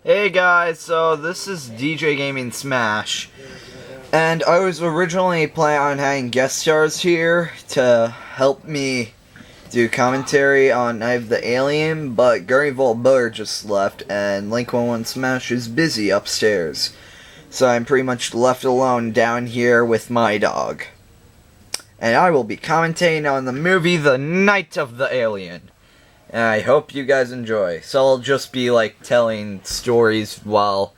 Hey guys, so this is DJ Gaming Smash, and I was originally planning on having guest stars here to help me do commentary on Night of the Alien, but Gary Volber just left, and Link11 Smash is busy upstairs, so I'm pretty much left alone down here with my dog. And I will be commentating on the movie The Night of the Alien. And I hope you guys enjoy. So I'll just be like telling stories while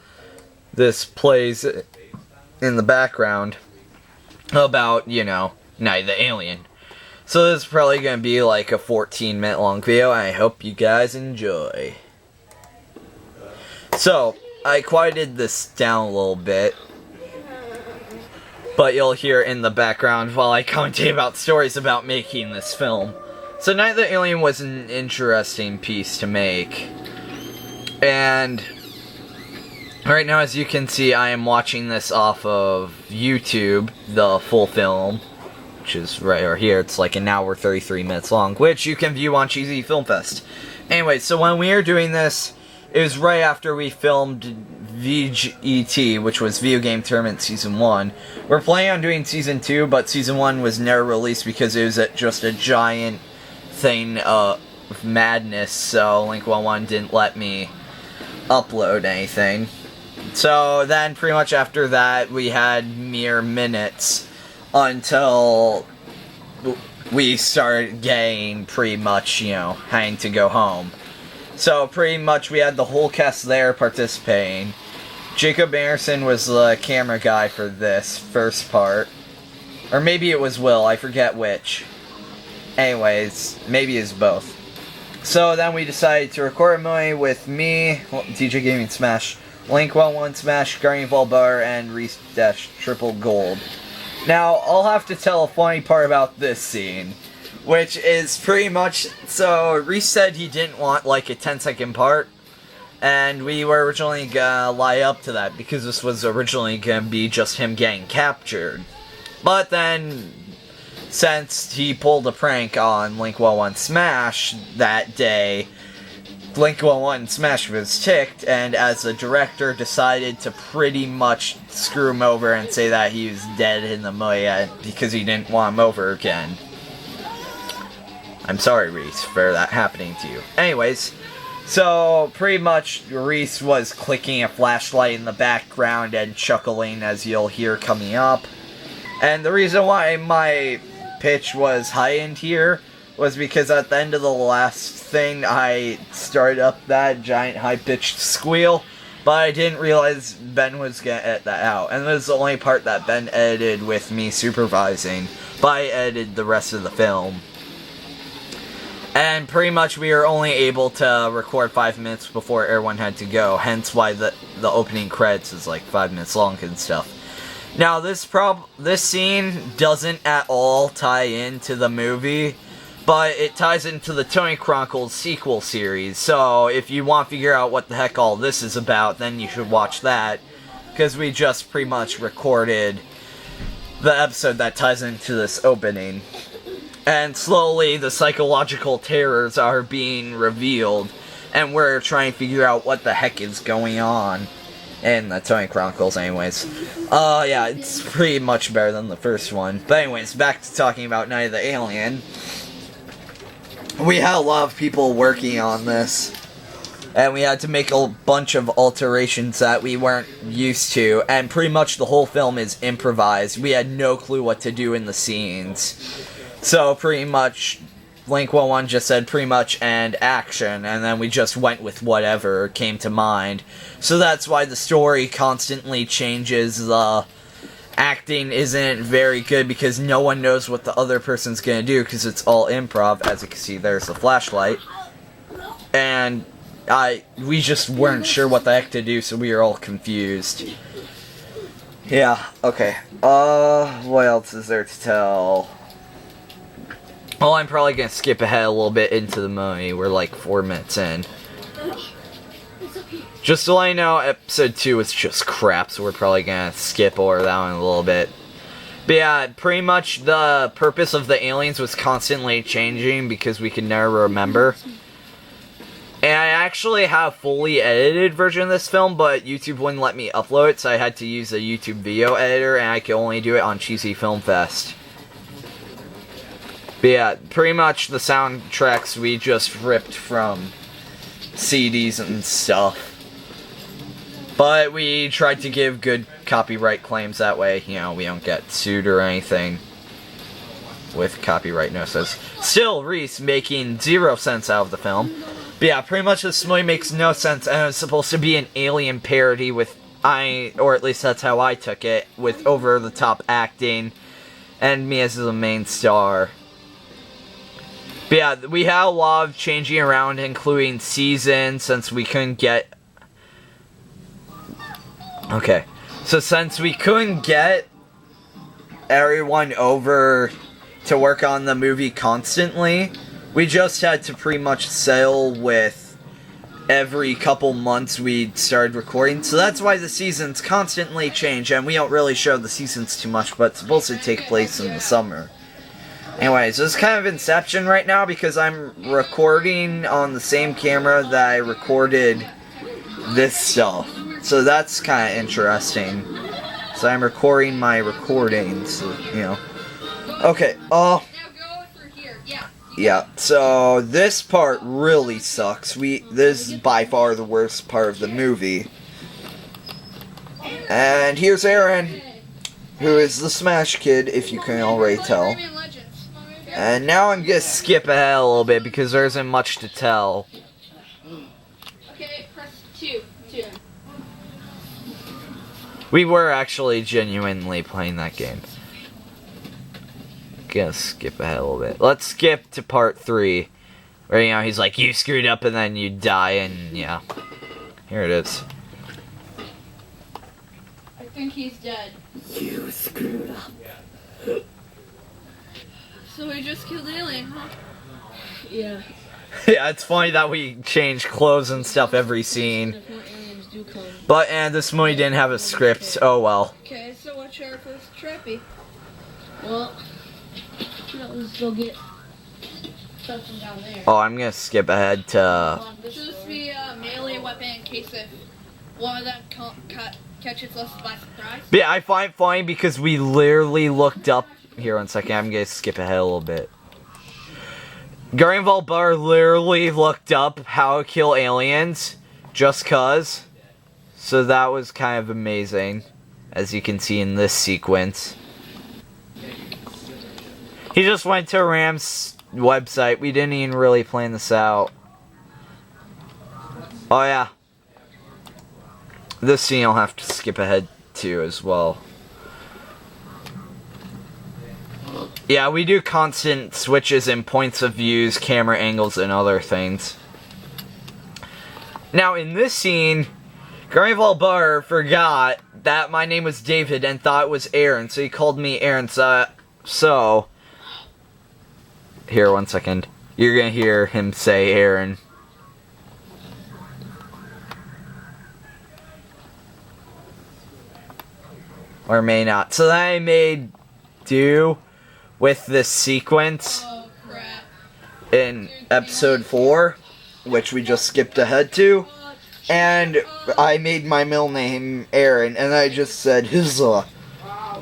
this plays in the background about, you know, Night of the Alien. So this is probably going to be like a 14-minute long video, and I hope you guys enjoy. So, I quieted this down a little bit, but you'll hear in the background while I commentate about stories about making this film. So Night of the Alien was an interesting piece to make, and right now, as you can see, I am watching this off of YouTube, the full film, which is right over here. It's like an hour 33 minutes long, which you can view on Cheesy Film Fest. Anyway, so when we were doing this, it was right after we filmed VGET, which was Video Game Tournament Season 1. We're planning on doing Season 2, but Season 1 was never released because it was just a giant thing of madness, so Link11 didn't let me upload anything. So then pretty much after that we had mere minutes until we started getting pretty much, you know, having to go home. So pretty much we had the whole cast there participating. Jacob Anderson was the camera guy for this first part. Or maybe it was Will, I forget which. Anyways, maybe it's both. So then we decided to record a movie with me, DJ Gaming Smash, Link11 Smash, Guardian Volbar, and Reese Dash Triple Gold. Now, I'll have to tell a funny part about this scene, which is pretty much, so Reese said he didn't want like a 10-second part, and we were originally gonna lie up to that because this was originally gonna be just him getting captured. But then, since he pulled a prank on Link11 Smash that day, Link11 Smash was ticked, and as the director decided to pretty much screw him over and say that he was dead in the movie because he didn't want him over again. I'm sorry, Reese, for that happening to you. Anyways, so pretty much Reese was clicking a flashlight in the background and chuckling, as you'll hear coming up. And the reason why my pitch was heightened here was because at the end of the last thing I started up that giant high-pitched squeal, but I didn't realize Ben was gonna edit that out, and it was the only part that Ben edited with me supervising, but I edited the rest of the film. And pretty much we were only able to record 5 minutes before everyone had to go, hence why the opening credits is like 5 minutes long and stuff. Now, this scene doesn't at all tie into the movie, but it ties into the Tony Chronicles sequel series, so if you want to figure out what the heck all this is about, then you should watch that, because we just pretty much recorded the episode that ties into this opening. And slowly, the psychological terrors are being revealed, and we're trying to figure out what the heck is going on. In the Tony Chronicles, anyways. Yeah, it's pretty much better than the first one. But anyways, back to talking about Night of the Alien. We had a lot of people working on this, and we had to make a bunch of alterations that we weren't used to, and pretty much the whole film is improvised. We had no clue what to do in the scenes. So pretty much Link11 just said pretty much and action, and then we just went with whatever came to mind. So that's why the story constantly changes. The acting isn't very good because no one knows what the other person's gonna do because it's all improv. As you can see, there's the flashlight. And we just weren't sure what the heck to do, so we were all confused. Yeah, okay. What else is there to tell? Well, I'm probably gonna skip ahead a little bit into the movie. We're like 4 minutes in. Just to let you know, episode 2 is just crap, so we're probably gonna skip over that one a little bit. But yeah, pretty much the purpose of the aliens was constantly changing because we could never remember. And I actually have a fully edited version of this film, but YouTube wouldn't let me upload it, so I had to use a YouTube video editor, and I could only do it on Cheesy Film Fest. But yeah, pretty much the soundtracks we just ripped from CDs and stuff. But we tried to give good copyright claims that way, you know, we don't get sued or anything with copyright notices. Still, Reese making 0 cents out of the film. But yeah, pretty much this movie makes no sense, and it's supposed to be an Alien parody with, or at least that's how I took it, with over-the-top acting, and me as the main star. But yeah, we had a lot of changing around, including seasons, since we couldn't get... Okay, so since we couldn't get everyone over to work on the movie constantly, we just had to pretty much settle with every couple months we started recording. So that's why the seasons constantly change, and we don't really show the seasons too much, but it's supposed to take place in the summer. Anyways, this is kind of Inception right now because I'm recording on the same camera that I recorded this stuff. So that's kind of interesting. So I'm recording my recordings, you know. Okay, yeah, so this part really sucks. This is by far the worst part of the movie. And here's Aaron, who is the Smash Kid, if you can already tell. And now I'm gonna skip ahead a little bit because there isn't much to tell. Okay, press 2. We were actually genuinely playing that game. Gonna skip ahead a little bit. Let's skip to part 3. Where, you know, he's like, you screwed up and then you die, and yeah. Here it is. I think he's dead. You screwed up. So we just killed the alien, huh? Yeah. Yeah, it's funny that we change clothes and stuff every scene. But, and this movie didn't have a script. Oh well. Okay, so what's our first trappy? Well, let's go get something down there. Oh, I'm gonna skip ahead to... This is the melee weapon in case if one of them catches us by surprise. But yeah, I find it funny because we literally looked up... Here, 1 second, I'm gonna skip ahead a little bit. Guardian Bar literally looked up how to kill aliens, just cause. So that was kind of amazing, as you can see in this sequence. He just went to Ram's website. We didn't even really plan this out. Oh yeah. This scene I'll have to skip ahead to as well. Yeah, we do constant switches in points of views, camera angles, and other things. Now, in this scene, Guardian Bar forgot that my name was David and thought it was Aaron, so he called me Aaron. So, here, 1 second. You're gonna hear him say Aaron. Or may not. So then I made do with this sequence in episode 4, which we just skipped ahead to. And I made my middle name Aaron, and I just said Hizla,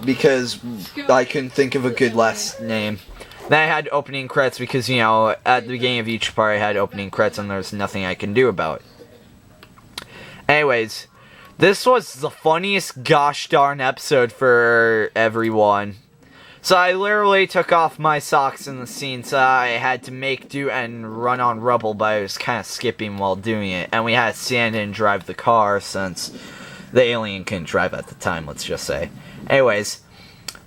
because I couldn't think of a good last name. Then I had opening credits because, you know, at the beginning of each part I had opening credits and there's nothing I can do about it. Anyways, this was the funniest gosh darn episode for everyone. So I literally took off my socks in the scene, so I had to make do and run on rubble, but I was kind of skipping while doing it. And we had to stand and drive the car since the alien couldn't drive at the time, let's just say. Anyways,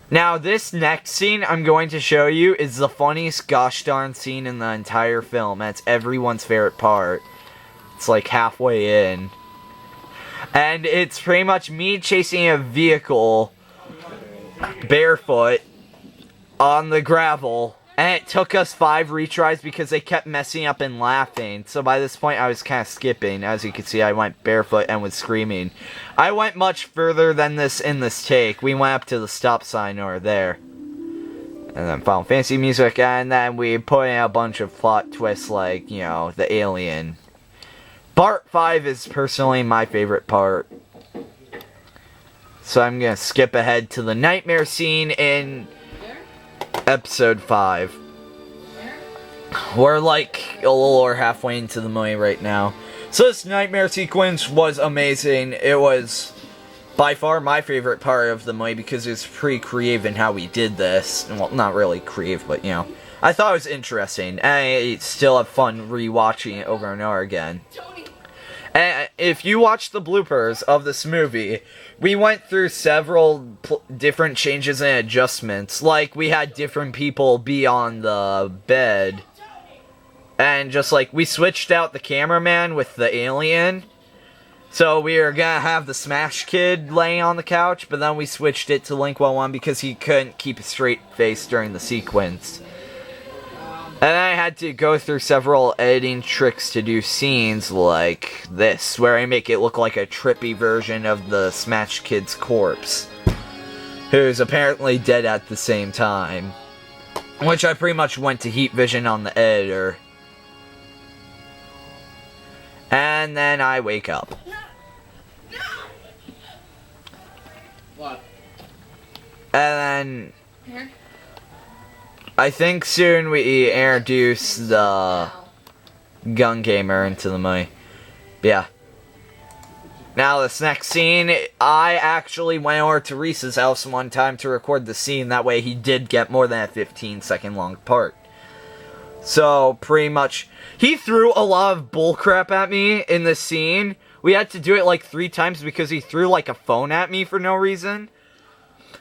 now this next scene I'm going to show you is the funniest gosh darn scene in the entire film. And it's everyone's favorite part. It's like halfway in. And it's pretty much me chasing a vehicle barefoot on the gravel, and it took us 5 retries because they kept messing up and laughing. So by this point I was kind of skipping. As you can see, I went barefoot and was screaming. I went much further than this in this take. We went up to the stop sign over there. And then Final Fantasy music, and then we put in a bunch of plot twists like, you know, the alien Part 5 is personally my favorite part. So I'm gonna skip ahead to the nightmare scene in episode 5. We're like a little over halfway into the movie right now. So this nightmare sequence was amazing. It was by far my favorite part of the movie because it's pretty creative in how we did this. Well, not really creative, but you know. I thought it was interesting. And I still have fun rewatching it over and over again. And if you watch the bloopers of this movie, we went through several different changes and adjustments. Like, we had different people be on the bed. And just like, we switched out the cameraman with the alien. So we were gonna have the Smash Kid laying on the couch, but then we switched it to Link-1-1 because he couldn't keep a straight face during the sequence. And I had to go through several editing tricks to do scenes like this, where I make it look like a trippy version of the Smash Kid's corpse, who's apparently dead at the same time. Which I pretty much went to heat vision on the editor. And then I wake up. What? And then Here? I think soon we introduce the gun gamer into the movie. Yeah. Now this next scene, I actually went over to Reese's house one time to record the scene. That way he did get more than a 15-second long part. So, pretty much, he threw a lot of bullcrap at me in this scene. We had to do it like 3 times because he threw like a phone at me for no reason.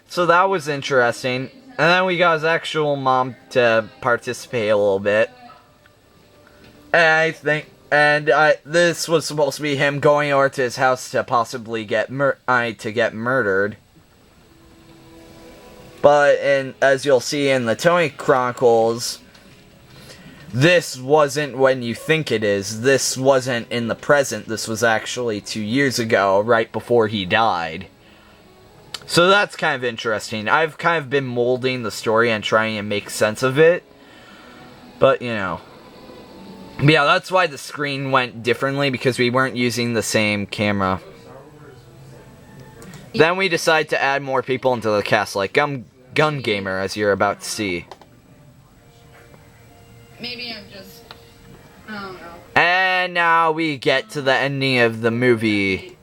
So that was interesting. And then we got his actual mom to participate a little bit. And this was supposed to be him going over to his house to possibly get murdered. But as you'll see in the Tony Chronicles, this wasn't when you think it is. This wasn't in the present. This was actually 2 years ago, right before he died. So that's kind of interesting. I've kind of been molding the story and trying to make sense of it. But, you know. Yeah, that's why the screen went differently, because we weren't using the same camera. Then we decided to add more people into the cast, like Gun Gamer, as you're about to see. Maybe I'm just... I don't know. And now we get to the ending of the movie.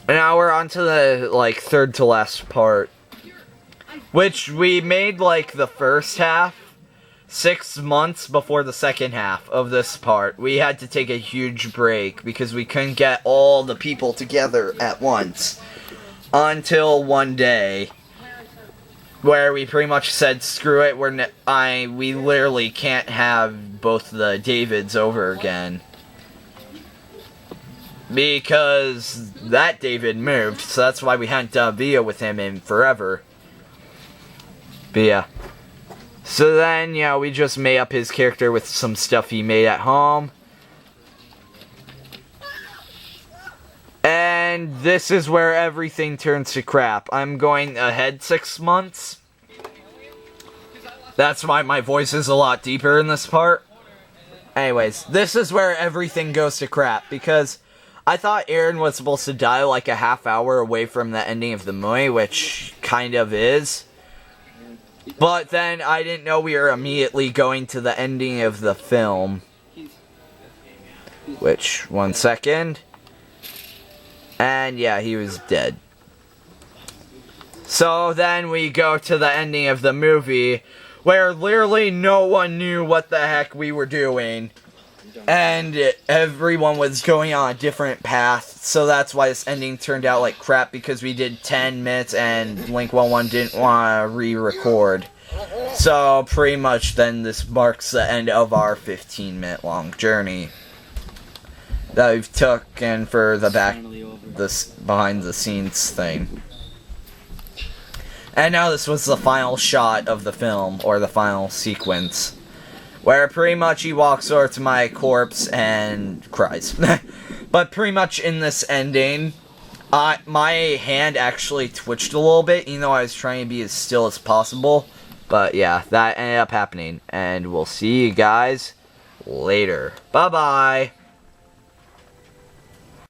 Now we're on to the, like, third to last part. Which we made, like, the first half 6 months before the second half of this part. We had to take a huge break because we couldn't get all the people together at once. Until one day, where we pretty much said, screw it, we literally can't have both the Davids over again. Because that David moved, so that's why we hadn't done a video with him in forever. But yeah. So then, you know, we just made up his character with some stuff he made at home. And this is where everything turns to crap. I'm going ahead 6 months. That's why my voice is a lot deeper in this part. Anyways, this is where everything goes to crap, because I thought Aaron was supposed to die like a half hour away from the ending of the movie, which kind of is. But then I didn't know we were immediately going to the ending of the film. Which, 1 second. And yeah, he was dead. So then we go to the ending of the movie, where literally no one knew what the heck we were doing. And everyone was going on a different path, so that's why this ending turned out like crap, because we did 10 minutes and Link-1-1 didn't want to re-record. So pretty much then this marks the end of our 15-minute long journey that we've taken for the behind the scenes thing. And now this was the final shot of the film, or the final sequence, where pretty much he walks over to my corpse and cries. But pretty much in this ending, my hand actually twitched a little bit, even though I was trying to be as still as possible. But yeah, that ended up happening, and we'll see you guys later. Bye-bye!